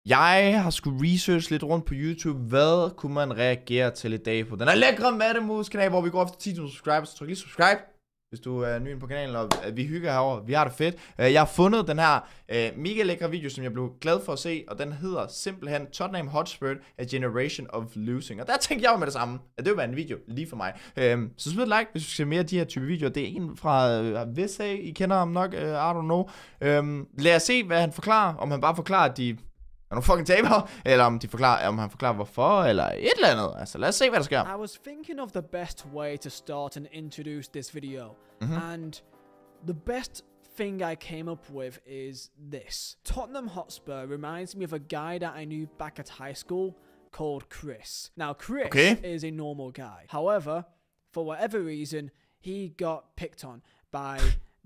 Jeg har sgu research lidt rundt på YouTube. Hvad kunne man reagere til i dag på den her lækre Mattemus-kanal, hvor vi går efter 10.000 subscribers. Så tryk lige subscribe, hvis du er ny på kanalen, og vi hygger herovre. Vi har det fedt. Jeg har fundet den her mega lækre video, som jeg blev glad for at se, og den hedder simpelthen Tottenham Hotspur, A Generation of Losing. Og der tænkte jeg jo med det samme, at det ville være en video lige for mig. Så smid et like, hvis du skal se mere af de her type videoer. Det er en fra VSA, I kender ham nok, I don't know. Lad os se, hvad han forklarer. Om han bare forklarer, at de er nogle fucking taber, eller om han forklarer hvorfor, eller et eller andet. Altså lad os se, hvad der sker. I was thinking of the best way to start and introduce this video. And the best thing I came up with is this. Tottenham Hotspur reminds me of a guy that I knew back at high school called Chris. Now Chris is a normal guy. However, for whatever reason, he got picked on by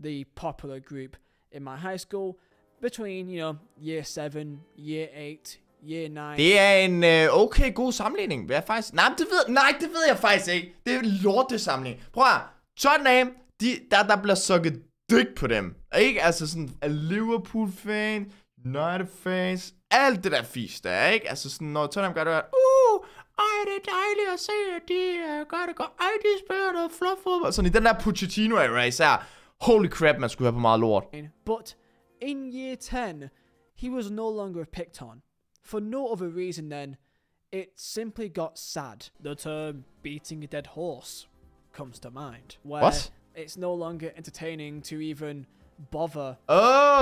the popular group in my high school between, year 7, year 8, year 9. Det er en okay god sammenligning. Det ved jeg faktisk ikke. Det er en lorte sammenligning. Prøv at Tottenham, der bliver sukket dyk på dem. Ikke? Altså sådan a Liverpool-fan, United-fans, alt det der fisk der, ikke? Altså sådan, når Tottenham gør det der, det er dejligt at se, at de gør det godt. De spiller noget flot fodbold. Sådan i den der Pochettino-era især. Holy crap, man skulle have på meget lort. But in year 10, he was no longer picked on. For no other reason than it simply got sad. The term beating a dead horse comes to mind. Where it's no longer entertaining to even bother.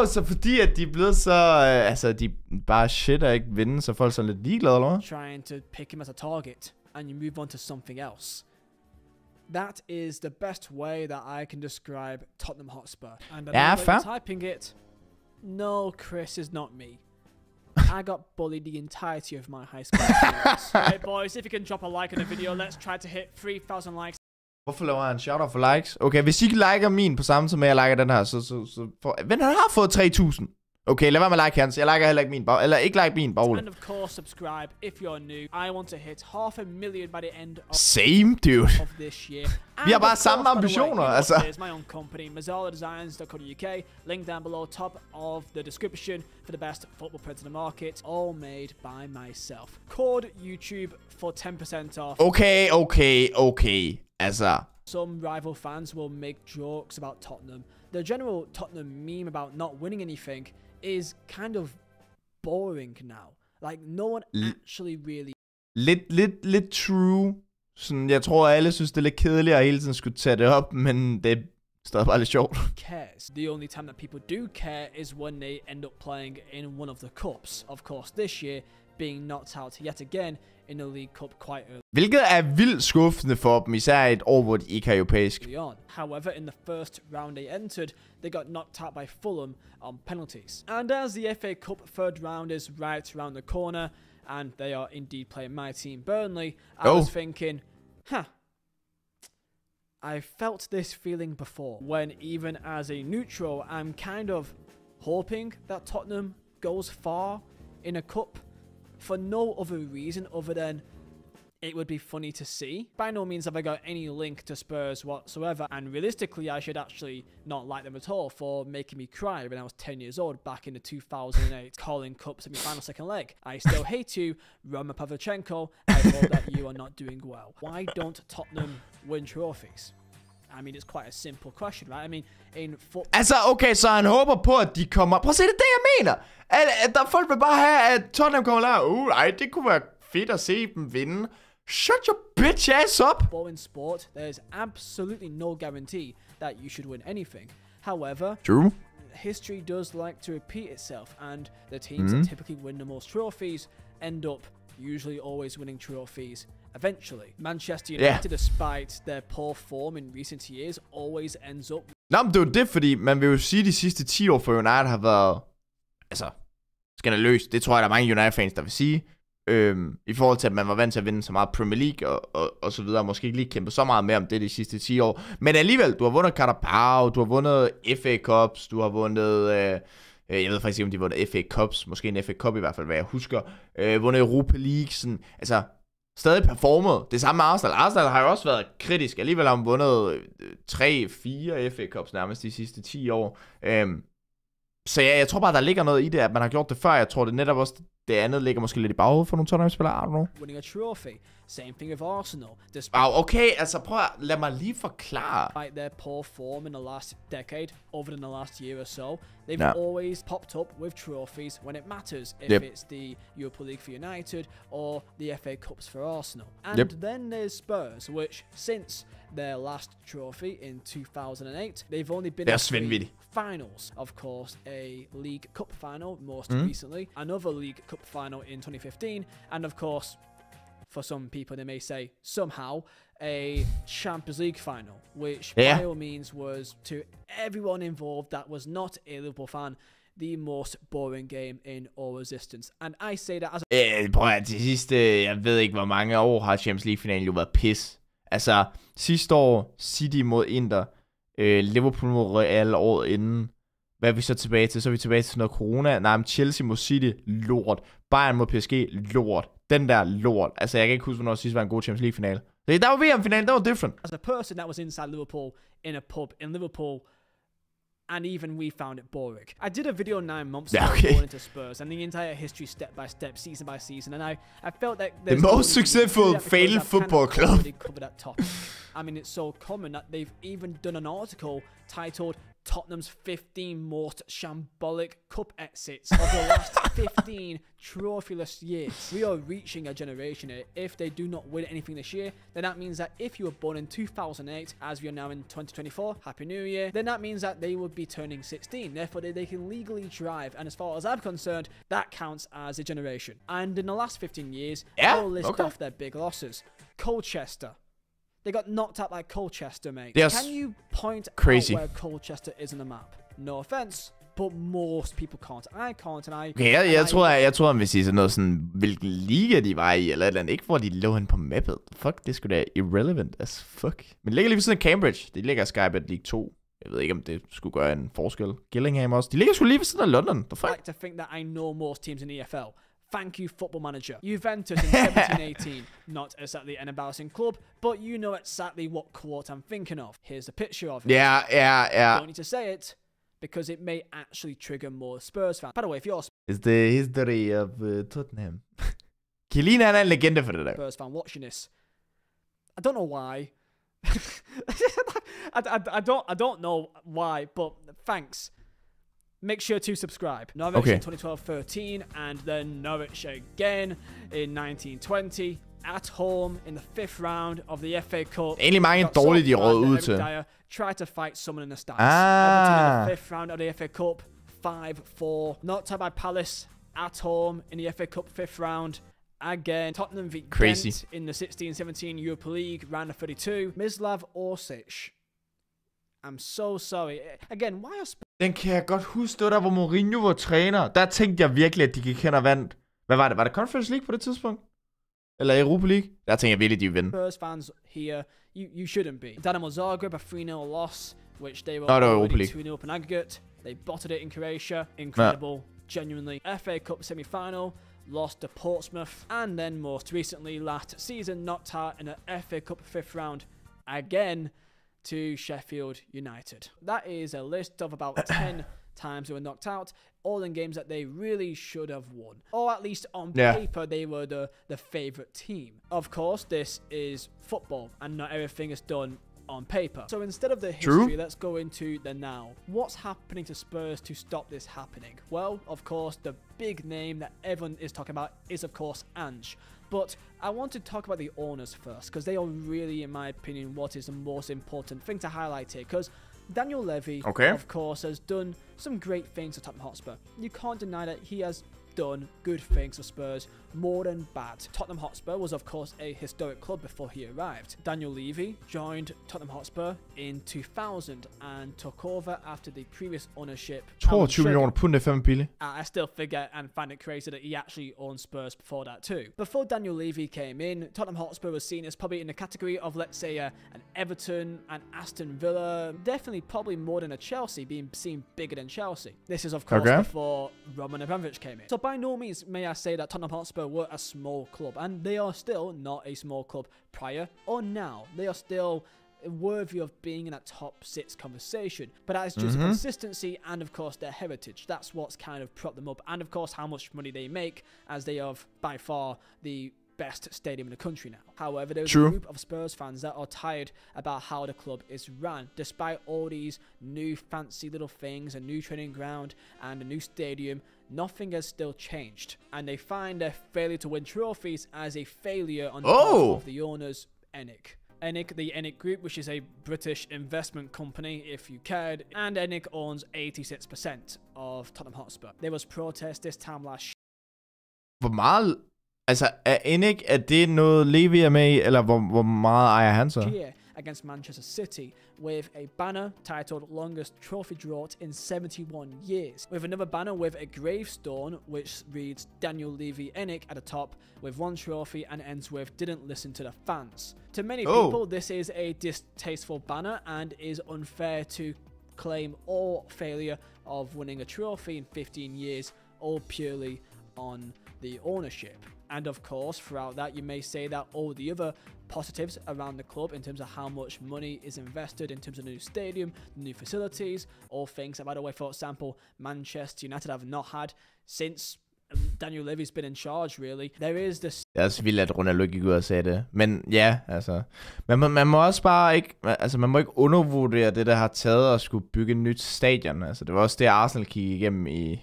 Så fordi at de er blevet så, de bare shit og ikke vinde, så folk er sådan lidt ligeglade, eller hvad? Trying to pick him as a target, and you move on to something else. That is the best way that I can describe Tottenham Hotspur. And I'm typing it. No, Chris is not me. I got bullied the entirety of my high school experience. Hey boys, if you can drop a like on the video, let's try to hit 3,000 likes. Hvorfor laver han shout-out for likes? Okay, hvis I ikke liker min på samme tid med, jeg liker den her, så men han har fået 3.000. Okay, lad være med at like hans. Jeg liker heller ikke min eller ikke like min bagle. And of course, subscribe if you're new. I want to hit 500,000 by the end of this year. Vi har bare samme ambitioner, altså. Here's my own company, mazaladesigns.co.uk. Link down below, top of the description for the best football prints in the market, all made by myself. Code YouTube for 10% off. Okay. Altså. Some rival fans will make jokes about Tottenham. The general Tottenham meme about not winning anything is kind of boring now. Like, no one actually really... Lidt true. Sådan, jeg tror, alle synes, det er lidt kedeligt at hele tiden skulle tage det op, men det er stadig bare lidt sjovt. Cares. The only time that people do care is when they end up playing in one of the cups. Of course, this year being knocked out yet again in the League Cup quite early. Hvilket er vildt skuffende for dem, især et år, hvor de ikke har europæisk. However, in the first round they entered, they got knocked out by Fulham on penalties. And as the FA Cup third round is right around the corner, and they are indeed playing my team Burnley, I was thinking, I felt this feeling before, when even as a neutral, I'm kind of hoping that Tottenham goes far in a cup. For no other reason other than it would be funny to see. By no means have I got any link to Spurs whatsoever, and realistically I should actually not like them at all for making me cry when I was 10 years old back in the 2008 calling cups at my final second leg. I still hate you, Roman Pavlyuchenko. I hope that you are not doing well. Why don't Tottenham win trophies? I mean, it's quite a simple question, right? I mean, in football... Altså, okay, så han håber på, at de kommer... Prøv at se, det er det, jeg mener! At der folk vil bare have, at Tottenham kommer og ej, det kunne være fedt at se dem vinde. Shut your bitch ass up! In sport, there's absolutely no guarantee that you should win anything. However, history does like to repeat itself, and the teams that typically win the most trophies end up usually always winning trophies eventually. Manchester United, despite their poor form in recent years, always ends up... Nå, men det er jo det, fordi man vil jo sige, at de sidste 10 år for United har været, altså, skandaløst. Det tror jeg, der er mange United-fans, der vil sige. I forhold til, at man var vant til at vinde så meget Premier League og så videre. Måske ikke lige kæmpe så meget mere om det de sidste 10 år. Men alligevel, du har vundet Carabao, du har vundet FA Cups, du har vundet... jeg ved faktisk ikke, om de har vundet FA Cups. Måske en FA Cup i hvert fald, hvad jeg husker. Vundet Europa League, sådan, altså... Stadig performet. Det samme med Arsenal. Arsenal har jo også været kritisk. Alligevel har man vundet 3-4 FA Cups nærmest de sidste 10 år. Så ja, jeg tror bare, der ligger noget i det, at man har gjort det før. Jeg tror det netop også, det andet ligger måske lidt i baghovedet for nogle Tottenham-spillere, I don't know. Winning a trophy. Same thing with Arsenal. Okay, altså prøv at lad mig lige forklare. Despite their poor form in the last decade, over than the last year or so, they've always popped up with trophies when it matters. If it's the Europa League for United or the FA Cups for Arsenal. And then there's Spurs, which since their last trophy in 2008, they've only been in 3 finals. Of course, a League Cup final most recently, another League Cup final in 2015, and of course, for some people they may say somehow, a Champions League final, which by all means was, to everyone involved that was not a Liverpool fan, the most boring game in all existence. And I say that as prøv at til sidste, jeg ved ikke hvor mange år har Champions League-finalen jo været pis. Altså, sidste år, City mod Inter, Liverpool mod Real året inden. Hvad er vi så tilbage til? Så er vi tilbage til noget corona. Nej, men Chelsea mod City, lort. Bayern mod PSG, lort. Den der lort. Altså, jeg kan ikke huske, hvornår sidst var en god Champions League-finale. Der var VM-finalen, der var different. As a person that was inside Liverpool, in a pub in Liverpool, and even we found it boring. I did a video 9 months ago going into Spurs and the entire history step by step, season by season, and I felt that the most successful failed football club. Covered that topic. I mean, it's so common that they've even done an article titled Tottenham's 15 most shambolic cup exits of the last 15 trophyless years. We are reaching a generation here. If they do not win anything this year, then that means that if you were born in 2008, as we are now in 2024, Happy New Year, then that means that they would be turning 16. Therefore, they can legally drive. And as far as I'm concerned, that counts as a generation. And in the last 15 years, I'll list off their big losses. Colchester. They got knocked out by Colchester, mate. Yes. Can you point out where Colchester is on the map? No offense, but most people can't. I can't, and I... Okay, jeg tror, han vil sige sådan noget sådan, hvilken liga de var i, eller et eller andet. Ikke hvor de lå hen på mappet. Fuck, det skulle da irrelevant as fuck. Men det ligger lige ved siden af Cambridge. De ligger i Skype League 2. Jeg ved ikke, om det skulle gøre en forskel. Gillingham også. De ligger sgu lige ved siden af London. The fuck? I like to think that I know most teams in the EFL. Thank you, Football Manager. Juventus in 17-18. Not exactly an embarrassing club, but you know exactly what court I'm thinking of. Here's the picture of it. Yeah. Don't need to say it, because it may actually trigger more Spurs fans. By the way, if you're It's the history of Tottenham. Chiellini er en legende for det der. Spurs fan watching this, I don't know why. I don't know why, but thanks. Make sure to subscribe. Norwich in 2012-13, and then Norwich again in 1920. At home in the 5th round of the FA Cup. Egentlig mange dårlige, de råd ud til. Try to fight someone in the stands. Everton in the 5th round of the FA Cup. 5-4. Knocked out by Palace at home in the FA Cup 5th round. Again, Tottenham beat Ghent in the 16-17 Europa League, round of 32. Mislav Orsic. I'm so sorry. Again, why are Den kan jeg godt huske, det der, hvor Mourinho var træner. Der tænkte jeg virkelig, at de gik hen og vandt. Hvad var det? Var det Conference League på det tidspunkt? Eller Europa League? Der tænkte jeg virkelig, de ville vinde. Spurs fans here, you shouldn't be. Dynamo Zagreb, a 3-0 loss, which they were already 2-0 up in aggregate. They bottled it in Croatia. Incredible. Genuinely. FA Cup semi-final. Lost to Portsmouth. And then most recently, last season, knocked out in the FA Cup 5th round. Again, to Sheffield United. That is a list of about 10 times they were knocked out, all in games that they really should have won. Or at least on paper, they were the favourite team. Of course, this is football, and not everything is done on paper. So instead of the history, let's go into the now. What's happening to Spurs to stop this happening? Well, of course, the big name that everyone is talking about is, of course, Ange. But I want to talk about the owners first, because they are really, in my opinion, what is the most important thing to highlight here. Because Daniel Levy, of course, has done some great things for Tottenham Hotspur. You can't deny that he has done good things for Spurs, more than bad. Tottenham Hotspur was, of course, a historic club before he arrived. Daniel Levy joined Tottenham Hotspur in 2000 and took over after the previous ownership. 22 millioner pund er fandme billigt. I still forget and find it crazy that he actually owned Spurs before that too. Before Daniel Levy came in, Tottenham Hotspur was seen as probably in the category of, let's say, an Everton, an Aston Villa, definitely probably more than a Chelsea, being seen bigger than Chelsea. This is, of course, before Roman Abramovich came in. So by no means may I say that Tottenham Hotspur were a small club, and they are still not a small club prior or now. They are still worthy of being in that top 6 conversation. But that is due to consistency and, of course, their heritage. That's what's kind of propped them up. And, of course, how much money they make, as they have by far the best stadium in the country now. However, there's a group of Spurs fans that are tired about how the club is ran. Despite all these new fancy little things, a new training ground and a new stadium, nothing has still changed. And they find their failure to win trophies as a failure on the part of the owners, ENIC. ENIC, the ENIC Group, which is a British investment company, if you cared, and ENIC owns 86% of Tottenham Hotspur. There was protest this time last year. Hvor meget... Altså, er ENIC, er det noget Levy er med i, eller hvor meget ejer han så? Against Manchester City, with a banner titled Longest Trophy Drought in 71 Years, with another banner with a gravestone which reads Daniel Levy ENIC at the top, with 1 trophy, and ends with Didn't Listen to the Fans. To many people, this is a distasteful banner and is unfair to claim all failure of winning a trophy in 15 years, all purely on the ownership. And of course, throughout that, you may say that all the other positives around the club in terms of how much money is invested in terms of the new stadium, the new facilities, all things that, by the way, for example, Manchester United have not had since Daniel Levy's been in charge, really. There is this... Det er også vildt, at Ronaldo gik ud og sagde det. Men ja, altså... Man må også bare ikke... Altså, man må ikke undervurdere det, der har taget at skulle bygge et nyt stadion. Altså, det var også det, Arsenal kiggede igennem i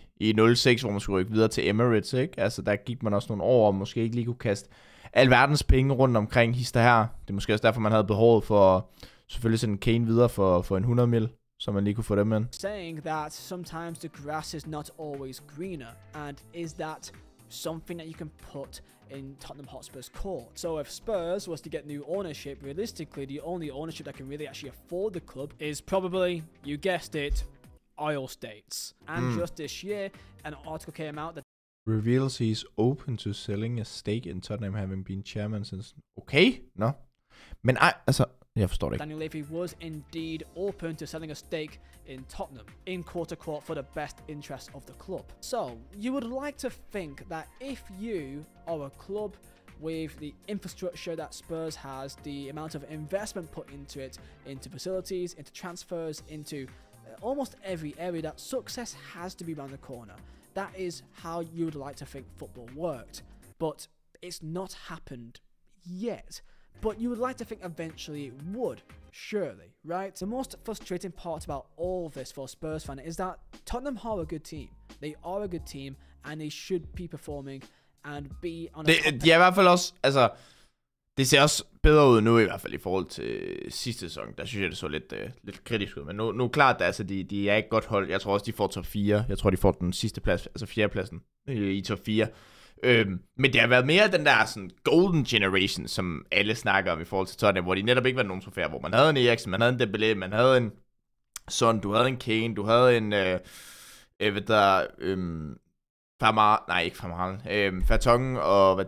06, hvor man skulle rykke videre til Emirates, ikke? Altså, der gik man også nogle år, og måske ikke lige kunne kaste alverdens penge rundt omkring hister her. Det er måske også derfor, man havde behovet for selvfølgelig sende Kane videre for en 100 mil. Så man lige kunne få dem ind. Saying that sometimes the grass is not always greener, and is that something that you can put in Tottenham Hotspur's court? So if Spurs was to get new ownership, realistically the only ownership that can really actually afford the club is probably, you guessed it, oil states. And just this year, an article came out that reveals he's open to selling a stake in Tottenham, having been chairman since... Okay, no. Men altså... Jeg forstår det ikke. Daniel Levy was indeed open to selling a stake in Tottenham, in quote-unquote, for the best interest of the club. So, you would like to think that if you are a club with the infrastructure that Spurs has, the amount of investment put into it, into facilities, into transfers, into almost every area, that success has to be around the corner. That is how you would like to think football worked. But it's not happened yet. But you would like to think eventually it would, surely, right? The most frustrating part about all of this for a Spurs fan is that Tottenham are a good team. They are a good team, and they should be performing and be on a top... De er i hvert fald også, altså, det ser også bedre ud nu i hvert fald i forhold til sidste sæson. Der synes jeg, det så lidt kritisk ud. Men nu klart, altså, de er ikke godt hold. Jeg tror også, de får top 4. Jeg tror, de får den sidste plads, altså 4. pladsen i top 4. Men det har været mere den der sådan golden generation, som alle snakker om i forhold til Tottenham, hvor de netop ikke var nogen trofæer, hvor man havde en Eriksen, man havde en Dembélé, man havde en Son, du havde en Kane, du havde en Vertonghen og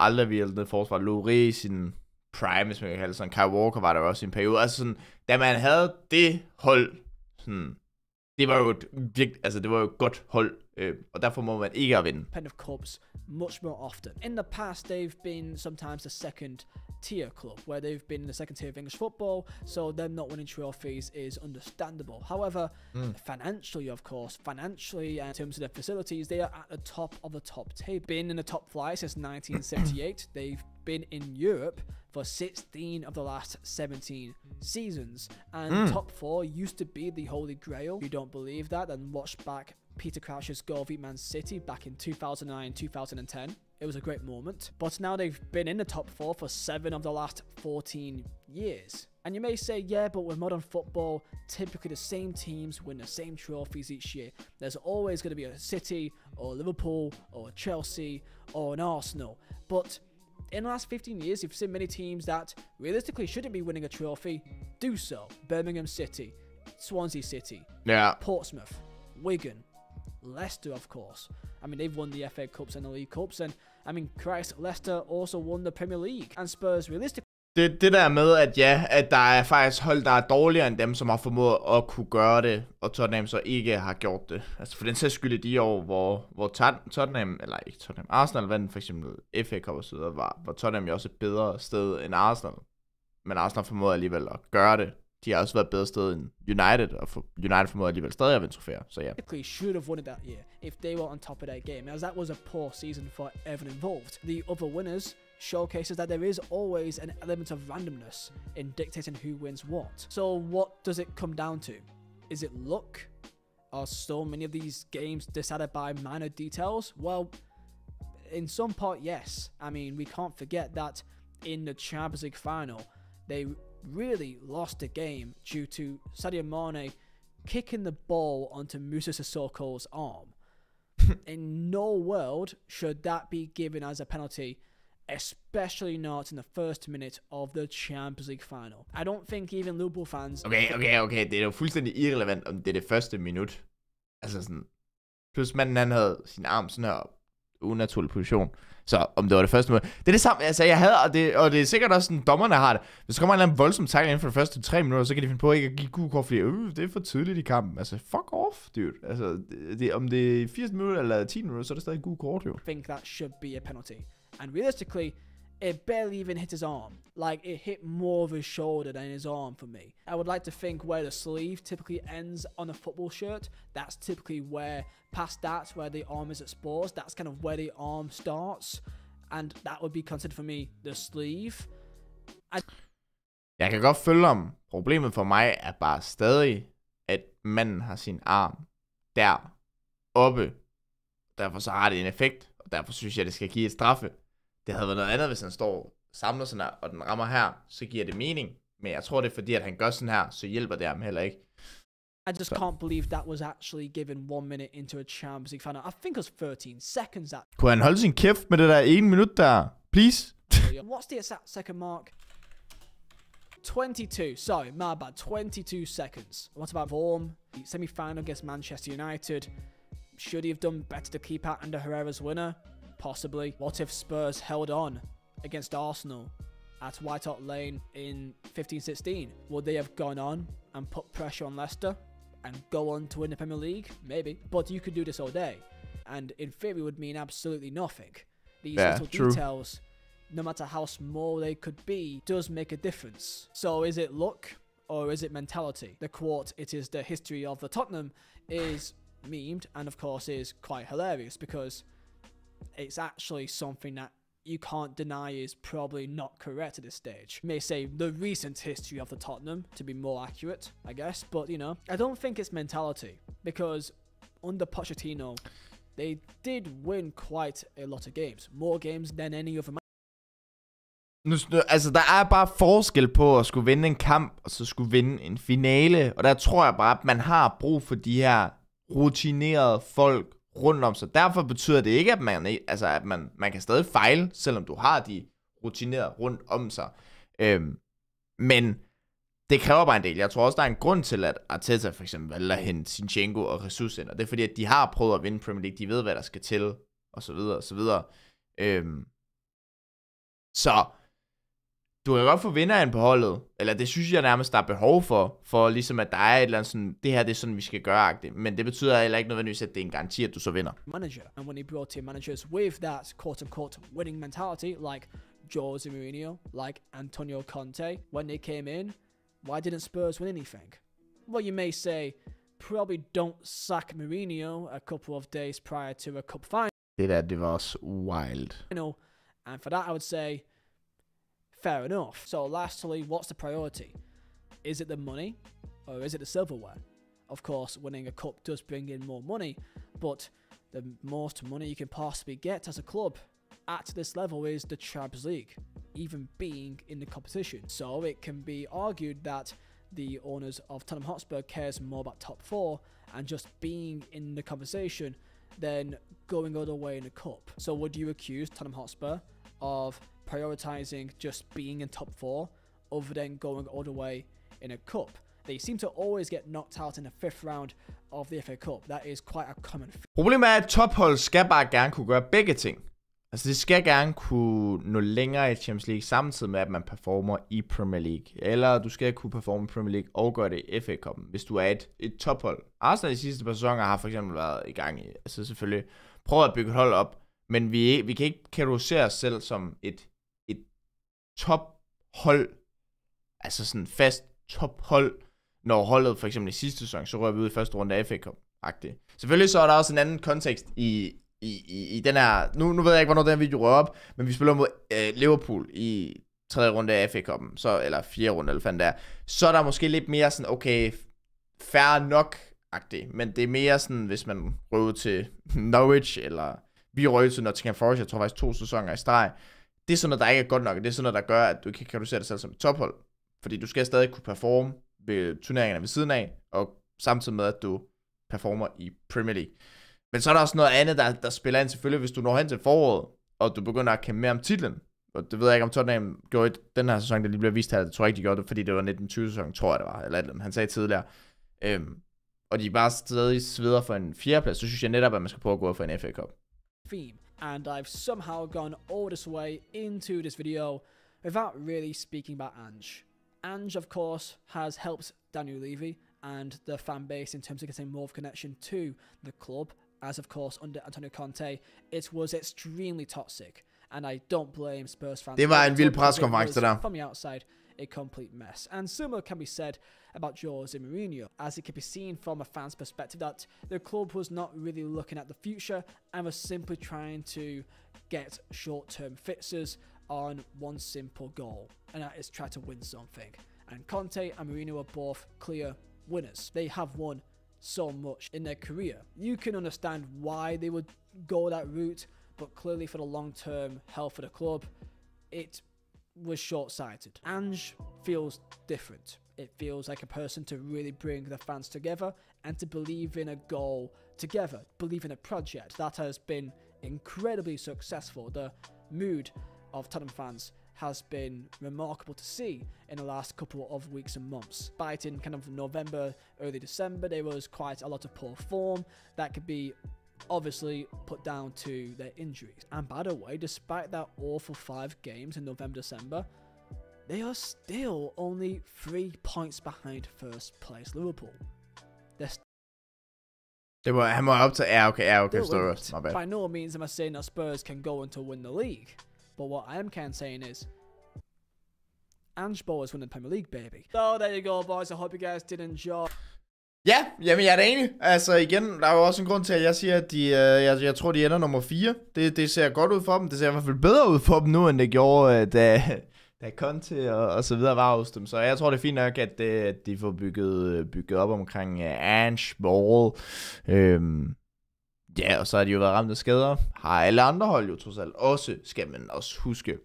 Alderweireld, forsvar, Lloris i sin prime, hvis man kan kalde det sådan. Kyle Walker var der også i en periode. Altså sådan, da man havde det hold, sådan, det var jo et godt hold, og derfor må man ikke at vinde. Kind of clubs much more often. In the past, they've been sometimes the second tier club, where they've been in the second tier of English football, so them not winning trophies is understandable. However, financially, of course, in terms of their facilities, they are at the top of the top table. Been in the top flight since 1978. They've been in Europe for 16 of the last 17 seasons, and top 4 used to be the holy grail. If you don't believe that, then watch back Peter Crouch's goal v Man City back in 2009-2010. It was a great moment. But now they've been in the top 4 for 7 of the last 14 years. And you may say, yeah, but with modern football, typically the same teams win the same trophies each year. There's always going to be a City, or Liverpool, or a Chelsea, or an Arsenal. But in the last 15 years, you've seen many teams that realistically shouldn't be winning a trophy do so. Birmingham City, Swansea City, Portsmouth, Wigan, Leicester, of course. I mean, they've won the FA Cups and the League Cups, and I mean, Christ, Leicester also won the Premier League, and Spurs realistically... Det der med, at der er faktisk hold, der er dårligere end dem, som har formået at kunne gøre det, og Tottenham så ikke har gjort det. Altså for den sags skyld i de år, hvor Arsenal vandt for eksempel FA Cup og så videre, var Tottenham jo også et bedre sted end Arsenal. men Arsenal formåede alligevel at gøre det. De har også været bedre sted end United, og United formåede alligevel stadig at vinde trofæer, så ja. Typically should have won it that year if they were on top of their game, as that was a poor season for everyone involved. The other winners showcases that there is always an element of randomness in dictating who wins what. So what does it come down to? Is it luck? Are so many of these games decided by minor details? Well, in some part, yes. I mean, we can't forget that in the Champions League final, they really lost the game due to Sadio Mane kicking the ball onto Moussa Sissoko's arm. In no world should that be given as a penalty, especially not in the first minute of the Champions League final. I don't think even Liverpool fans... Okay. Det er jo fuldstændig irrelevant, om det er det første minut. Altså sådan... Plus manden, han havde sin arm sådan her unaturlig position. Så om det var det første minut. Det er det samme, altså jeg havde, og det er sikkert også sådan, dommerne har det. Hvis der kommer en eller anden voldsom tackling inden for de første 3 minutter, så kan de finde på ikke at give gul kort, fordi det er for tidligt i kampen. Altså fuck off, dude. Altså om det er 80 minutter eller 10 minutter, så er det stadig gul kort jo. I think that should be a penalty. And realistically, it barely even hit his arm. Like, it hit more of his shoulder than his arm for me. I would like to think where the sleeve typically ends on a football shirt, that's typically where, past that, where the arm is exposed, that's kind of where the arm starts. And that would be considered for me the sleeve. Jeg kan godt følge om. Problemet for mig er bare stadig, at manden har sin arm der oppe. Derfor så har det en effekt, og derfor synes jeg, det skal give et straffe. Det havde været noget andet, hvis han står samler sådan her, og den rammer her, så giver det mening. Men jeg tror, det er fordi, at han gør sådan her, så hjælper det ham heller ikke. I just can't believe that was actually given 1 minute into a Champions League final. I think it was 13 seconds. Kunne han holde sin kæft med det der 1 minut der? Please? What's the exact second mark? 22. Sorry, my bad. 22 seconds. What about form? Semi-final against Manchester United. Should he have done better to keep out under Herrera's winner? Possibly. What if Spurs held on against Arsenal at White Hart Lane in 15-16? Would they have gone on and put pressure on Leicester and go on to win the Premier League? Maybe. But you could do this all day. And in theory would mean absolutely nothing. These little details, no matter how small they could be, does make a difference. So is it luck or is it mentality? The quote, "It is the history of the Tottenham," is memed and of course is quite hilarious because it's actually something that you can't deny is probably not correct at this stage. You may say the recent history of the Tottenham to be more accurate, I guess, but you know, I don't think it's mentality because under Pochettino, they did win quite a lot of games, more games than any other man. Altså, der er bare forskel på at skulle vinde en kamp, og så skulle vinde en finale, og der tror jeg bare, at man har brug for de her rutinerede folk rundt om sig. Derfor betyder det ikke, at man kan stadig fejle, selvom du har de rutinerede rundt om sig. Men det kræver bare en del. Jeg tror også, der er en grund til, at Arteta for eksempel valgte at hente Zinchenko og Jesus ind, og det er fordi, at de har prøvet at vinde Premier League. De ved, hvad der skal til, og så videre, og så videre. Så du kan godt få vinderen på holdet, eller det synes jeg nærmest, der er behov for ligesom at der er et eller andet sådan, det her det er sådan, vi skal gøre, men det betyder heller ikke nødvendigvis, at det er en garanti, at du så vinder. Manager, and when he brought in managers with that quote-unquote winning mentality, like Jose Mourinho, like Antonio Conte, when they came in, why didn't Spurs win anything? Well, you may say, probably don't sack Mourinho a couple of days prior to a cup final. Det var også wild. And for that, I would say, fair enough. So lastly, what's the priority? Is it the money or is it the silverware? Of course, winning a cup does bring in more money, but the most money you can possibly get as a club at this level is the Champions League, even being in the competition. So it can be argued that the owners of Tottenham Hotspur cares more about top 4 and just being in the conversation than going all the way in a cup. So would you accuse Tottenham Hotspur of prioritizing just being in top 4 other than going all the way in a cup? They seem to always get knocked out in the 5th round of the FA Cup. That is quite a common thing. Problemet er, at tophold skal bare gerne kunne gøre begge ting. Altså det skal gerne kunne nå længere i Champions League samtidig med, at man performer i Premier League. Eller du skal kunne performe i Premier League og gøre det i FA Cup'en, hvis du er et tophold. Arsenal i sidste par sæsoner har for eksempel været i gang i, altså selvfølgelig prøvet at bygge et hold op, men vi kan ikke kategorisere os selv som et tophold altså sådan fast tophold, når holdet for eksempel i sidste sæson, så rører vi ud i første runde af FA Cup-agtigt. Selvfølgelig så er der også en anden kontekst i den her, nu ved jeg ikke, hvornår den her video rører op, men vi spiller mod Liverpool i 3. runde af FA Cup'en, så, eller 4. runde, eller fanden der, så er der måske lidt mere sådan, okay, fair nok-agtigt, men det er mere sådan, hvis man rører ud til Norwich, eller vi rører ud til Nottingham Forest, jeg tror faktisk 2 sæsoner i streg, det er sådan noget, der ikke er godt nok, det er sådan noget, der gør, at du ikke kan reducere dig selv som et tophold, fordi du skal stadig kunne performe ved turneringerne ved siden af, og samtidig med, at du performer i Premier League. Men så er der også noget andet, der spiller ind selvfølgelig, hvis du når hen til foråret, og du begynder at kæmpe mere om titlen. Og det ved jeg ikke, om Tottenham gjorde den her sæson, der lige bliver vist her. Det tror jeg ikke, de gjorde det, fordi det var 1920-sæson, tror jeg det var. Eller et eller andet, han sagde tidligere. Og de bare stadig sveder for en 4. plads, så synes jeg netop, at man skal prøve at gå for en FA Cup. Theme. And I've somehow gone all this way into this video without really speaking about Ange. Ange, of course, has helped Daniel Levy and the fan base in terms of getting more of a connection to the club, as of course under Antonio Conte, it was extremely toxic, and I don't blame Spurs fans. Det var en vild preskonference der. From the outside, a complete mess. And similar can be said about Jose Mourinho, as it can be seen from a fan's perspective that the club was not really looking at the future and was simply trying to get short-term fixes on one simple goal, and that is try to win something. And Conte and Mourinho are both clear winners. They have won so much in their career. You can understand why they would go that route, but clearly for the long-term health of the club, it was short-sighted. Ange feels different. It feels like a person to really bring the fans together and to believe in a goal together, believe in a project that has been incredibly successful. The mood of Tottenham fans has been remarkable to see in the last couple of weeks and months. Despite in kind of November, early December, there was quite a lot of poor form that could be obviously put down to their injuries. And by the way, despite that awful 5 games in November, December, they are still only 3 points behind first place Liverpool. Det var, han må op til, okay, Spurs, my bad. By no means am I saying that Spurs can go on to win the league. But what I am kind of saying is, Ange Boas won the Premier League, baby. So there you go, boys. I hope you guys did enjoy. Ja, jamen jeg er da enig. Altså igen, der er jo også en grund til, at jeg siger, at jeg tror, de ender nummer 4. Det ser godt ud for dem. Det ser i hvert fald bedre ud for dem nu, end det gjorde, da Conte og så videre var hos dem. Så jeg tror, det er fint nok, at de får bygget op omkring Ange, Ball. Ja, og så har de jo været ramt af skader. Har alle andre hold jo trods alt også, skal man også huske.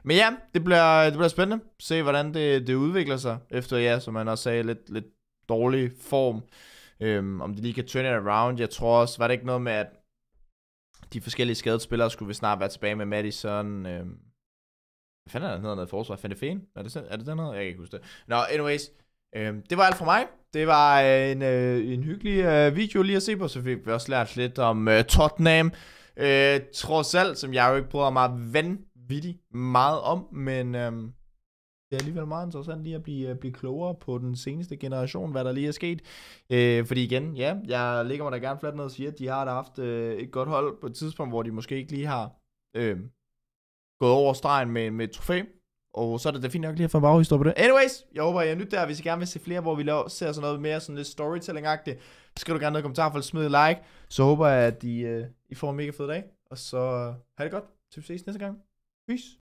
Men ja, det bliver spændende. Se, hvordan det udvikler sig. Efter, ja, som man også sagde, lidt dårlig form. Om de lige kan turn it around. Jeg tror også, var det ikke noget med, at de forskellige skadede spillere skulle vi snart være tilbage med Madison. Hvad fanden er der noget forsvar? Fandefæn? Er det den noget? Jeg kan ikke huske det. Nå, anyways. Det var alt fra mig. Det var en hyggelig video lige at se på, så fik vi også lært lidt om Tottenham. Trods alt, som jeg jo ikke bryder mig vanvittigt meget om, men det er alligevel meget interessant lige at blive klogere på den seneste generation, hvad der lige er sket. Fordi igen, ja, jeg lægger mig da gerne fladt ned og siger, at de har da haft et godt hold på et tidspunkt, hvor de måske ikke lige har gået over stregen med et trofæ. Og så er det fint nok lige at få en baghistorie på det. Anyways, jeg håber, I er nyt der. Hvis I gerne vil se flere, hvor vi ser sådan noget mere sådan lidt storytelling-agtigt, så skriv du gerne noget i kommentarfeltet, smid et like. Så håber jeg, at I får en mega fed dag. Og så have det godt. Til vi ses næste gang. Peace.